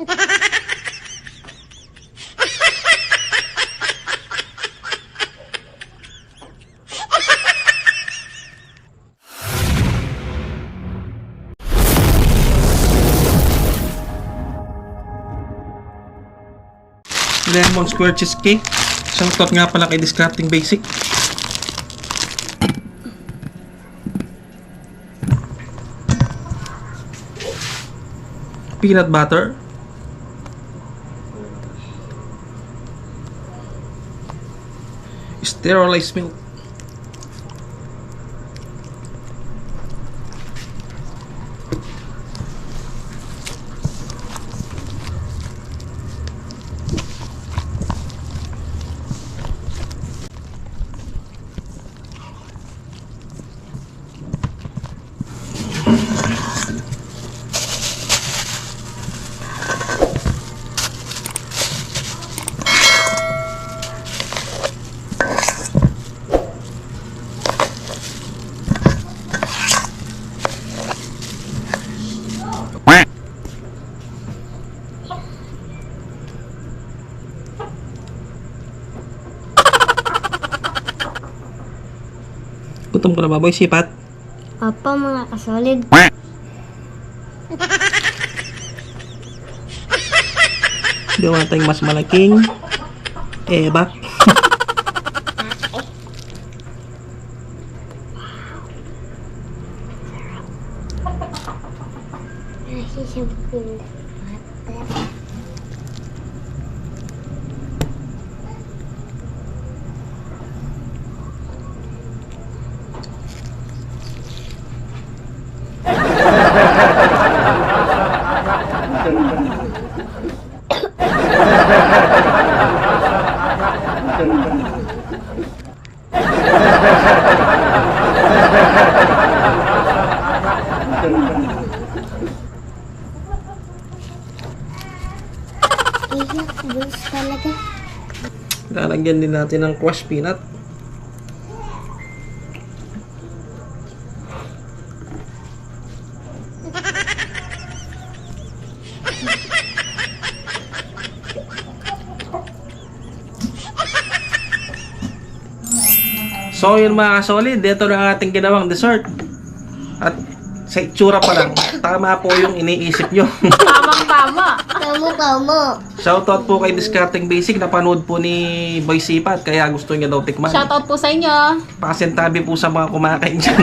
Lemon square cheesecake. Shoutout nga pala kay Discrafting Basic. Peanut butter. Sterilized milk. Gutom ko na ba, boy? Sipat? Opo, mga kasolid. Gawa tayong mas malaking ebak. Iyak, bus talaga. Lalagyan din natin ng crushed peanut. So yun mga kasolid, ito na ang ating ginawang dessert. At sa itsura pa lang, tama po yung iniisip nyo. Tamang-tama. Tama. Shoutout po kay Discarding Basic, napanood po ni Boy Sipat, kaya gusto niya daw tikman. Shoutout po sa inyo. Pasintabi po sa mga kumakain dyan.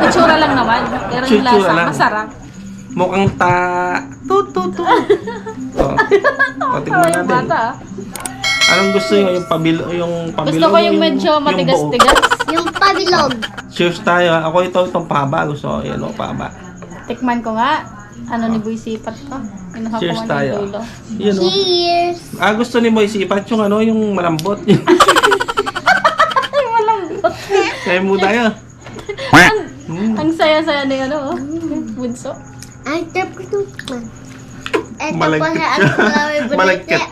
Itsura lang naman. Pero yung Itsura lasa, lang. masarap. Mukhang tut. Tikman Yung natin. bata. Anong gusto nyo? Yung pabilog? Gusto ko yung medyo matigas-tigas. Yung pabilog. Cheers tayo. Ako itong paba. Gusto ko yan o paba. Tikman ko nga. Ano ni Boy Sipat to? Inuha ko Cheers nga tayo. yung dulo. Yun o. Cheers. Gusto ni Boy Sipat yung yung malambot. Malambot. Kaya mo tayo. Ang saya-saya ni bunso. Ang trap ko ito. Ito po Malagkit sa siya. ang Malagkit.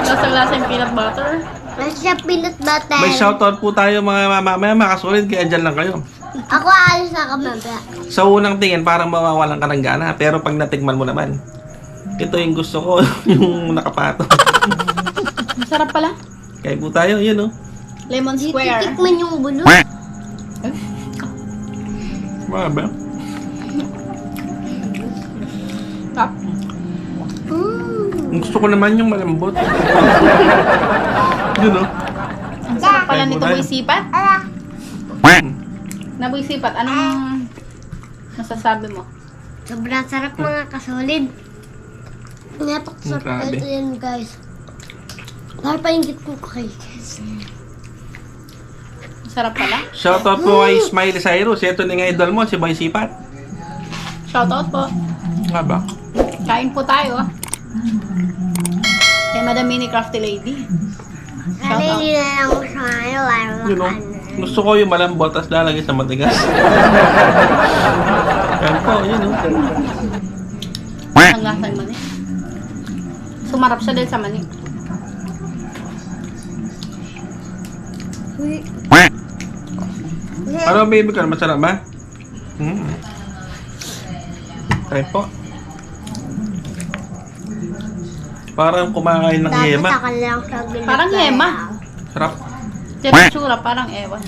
Lasang-lasa yung peanut butter. Nasa peanut butter. May shoutout po tayo mga mamaya makasulid. Kaya dyan lang kayo. Ako alis na kamabla. Sa unang tingin, parang mawawalan ka ng gana. Pero pag natikman mo naman, ito yung gusto ko. Yung nakapato. Masarap pala. Kaya po tayo. Yun o. Lemon square. Titikman yung bulo. Maba. Tap. Gusto ko naman yung malambot. Yun o. Ang sarap pala Kaya nito, po tayo. Boy Sipat. Na Boy Sipat, anong masasabi mo? Sobrang sarap mga kasolid. Napakasarap Grabe. ito yan guys. Lalo pa yung gitno ko kay guys. Masarap pala. Shoutout po kay Smiley Cyrus. Ito na nga idol mo, si Boy Sipat. Shoutout po. Nga ba? Kain po tayo. Kay Madam Mini Crafty Lady. Shoutout. Nalili na lang ko sa Yun o. Gusto ko yung malambot, tapos lalagay sa matigas. Yan po, yun o. Ang lasa ng mani. Sumarap siya din sa mani. Ano baby ka? Masarap ba? Kain po. Parang kumakain ng Dapat yema. ako lang sa ginagawa. Parang yema. Sarap. Yung tsura, parang ewan.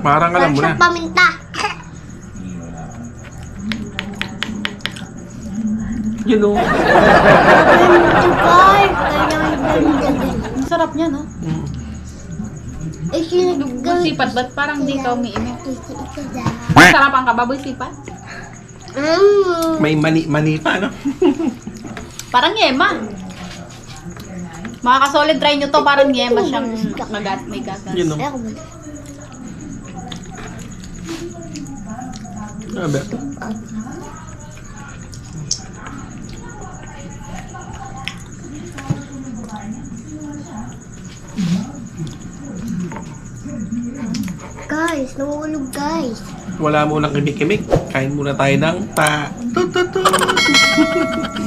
Parang alam mo na. Sa paminta. You know. Ang sarap niya, no? Mm. Eh, Baboy sipat, ba't parang di ka umiimik? Mm. Sarapan ka, baboy sipat? May mani pa, no? Parang yema. Mga ka-solid, try nyo to. Parang yema siyang may gatas. You know. Ako ba? Sabi. Guys, nahulog guys. Wala mo lang kimik-kimik. Kain muna tayo ng tut.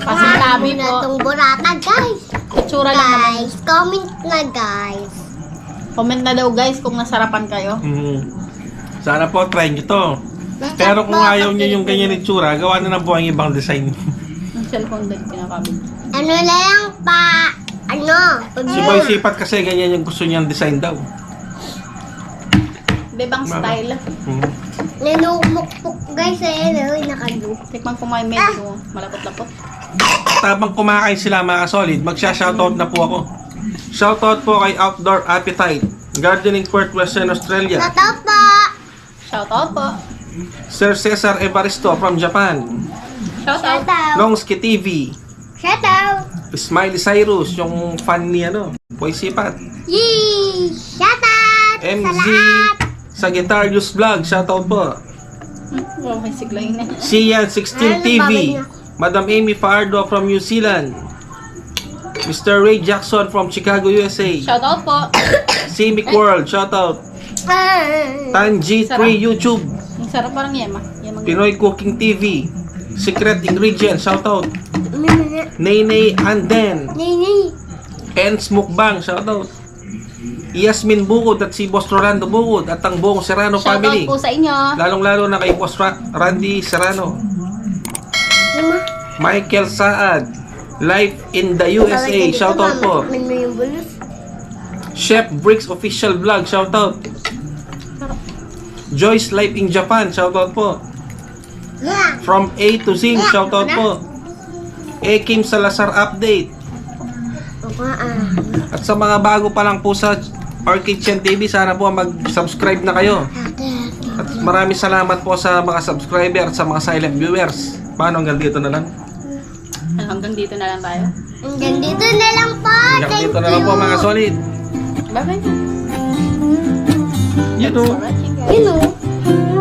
Kasi labi na po. itong burata guys. Itsura lang naman. Guys, comment na guys. Comment na daw guys kung nasarapan kayo. Sana po, try nyo to. Pero kung ayaw nyo yung ganyan itsura, gawa na lang po ang ibang design. Yung cellphone din pinakabit. Ano na lang pa, ano? Si Boy Sipat kasi ganyan yung gusto niyang design daw. Bebang style. Nanumukpok guys eh, nakalu. Tikman ko may medyo malapot-lapot. Tabang kumakain sila mga solid, magsha-shoutout na po ako. Shoutout po kay Outdoor Appetite, Gardening Perth, Western Australia. Totoo po. Shoutout po. Sir Cesar Evaristo from Japan. Shoutout. Longski TV. Shout out. Smiley Cyrus, yung fan ni Boy Sipat. Yee! Shout out sa MZ lahat. sa Guitarius Vlog, shoutout po. Okay, sigla yun eh. Sian16 TV. Madam Amy Fardo from New Zealand. Mr. Ray Jackson from Chicago, USA. Shoutout po. Simic World, shoutout. Tanji3 YouTube. Ang sarap parang yema. Yema. Pinoy Cooking TV. Secret Ingredients, shoutout. Nene Anden. Nini. Ens Mukbang, shoutout. Yasmin Bukod at si Boss Rolando Bukod at ang buong Serrano Shoutout family. po sa inyo. Lalong-lalo na kay Boss Randy Serrano. Michael Saad. Live in the USA, shoutout po. Chef Bricks Official Vlog, shoutout. Joyce Live in Japan, shoutout po. Yeah. From A to Z, shoutout po. Kim Salazar Update. At sa mga bago pa lang po sa Our Kitchen TV, sana po mag-subscribe na kayo. At maraming salamat po sa mga subscriber at sa mga silent viewers. Paano, hanggang dito na lang? Hanggang dito na lang tayo. Hanggang dito na lang po. Hanggang dito na lang po mga solid. Bye-bye na. You know. Alright, You know.